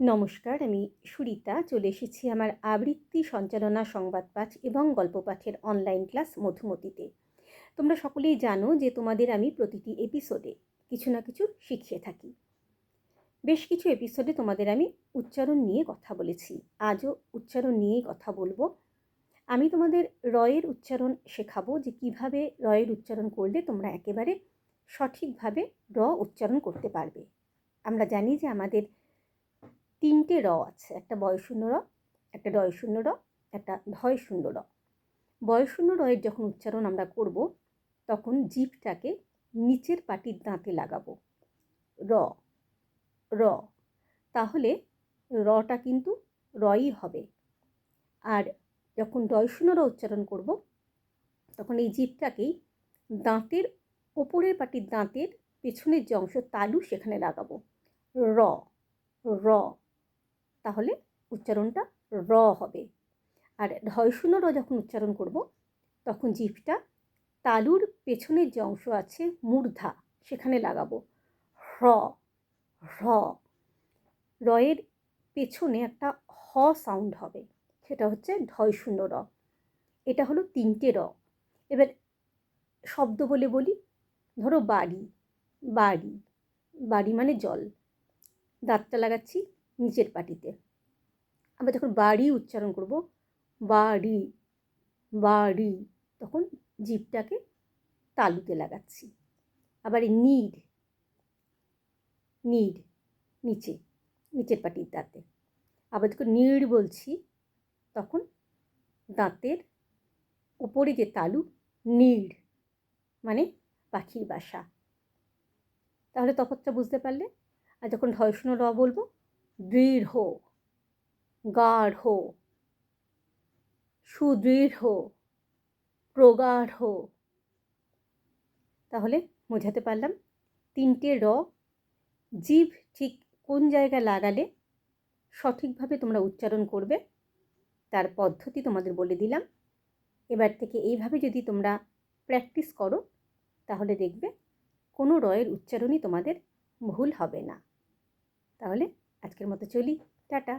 নমস্কার, আমি সুরিতা চলে এসেছি আমার আবৃত্তি সঞ্চালনা সংবাদ পাঠ এবং গল্প পাঠের অনলাইন ক্লাস মধুমতিতে। তোমরা সকলেই জানো যে তোমাদের আমি প্রতিটি এপিসোডে কিছু না কিছু শিখিয়ে থাকি। বেশ কিছু এপিসোডে তোমাদের আমি উচ্চারণ নিয়ে কথা বলেছি, আজও উচ্চারণ নিয়েই কথা বলবো। আমি তোমাদের রয়ের উচ্চারণ শেখাবো যে কিভাবে রয়ের উচ্চারণ করলে তোমরা একেবারে সঠিকভাবে র উচ্চারণ করতে পারবে। আমরা জানি যে আমাদের তিনটে র আছে, একটা বয়শূন্য র, একটা ডয়শূন্য র, একটা ধয়শূন্য র। বয়শূন্য রয়ের যখন উচ্চারণ আমরা করব তখন জিভটাকে নিচের পাটির দাঁতে লাগাবো, র র, তাহলে রটা কিন্তু রই হবে। আর যখন ডয়শূন্য র উচ্চারণ করব তখন এই জিভটাকেই দাঁতের ওপরের পাটির দাঁতের পেছনের যে অংশ তালু সেখানে লাগাবো, র র, তাহলে উচ্চারণটা র হবে। আর ধয়শূন্য র যখন উচ্চারণ করব তখন জিভটা তালুর পেছনের যে অংশ আছে মূর্ধা সেখানে লাগাবো, hr hr। রয়ের পেছনে একটা হ সাউন্ড হবে, সেটা হচ্ছে ধয়শূন্য র। এটা হলো তিনটে র। এবার শব্দ বলে বলি, ধরো বাড়ি, বাড়ি, বাড়ি মানে জল, দাঁতটা লাগাচ্ছি নিচের পাটিতে। আবার যখন বাড়ি উচ্চারণ করব, বাড়ি বাড়ি, তখন জিভটাকে তালুতে লাগাচ্ছি। আবার নিড, নিড নিচে, নিচের পাটির দাঁতে। আবার যখন নিড় বলছি তখন দাঁতের উপরে যে তালু, নিড় মানে পাখির বাসা। তাহলে তফাৎটা বুঝতে পারলে। আর যখন ধয়শূন্য র বলবো, দৃঢ়, গাঢ়, সুদৃঢ়, প্রগাঢ়। তাহলে বোঝাতে পারলাম তিনটে র জিভ ঠিক কোন জায়গায় লাগালে সঠিকভাবে তোমরা উচ্চারণ করবে তার পদ্ধতি তোমাদের বলে দিলাম। এবার থেকে এইভাবে যদি তোমরা প্র্যাকটিস করো তাহলে দেখবে কোনো রয়ের উচ্চারণই তোমাদের ভুল হবে না। তাহলে আজকের মতো চলি, টাটা।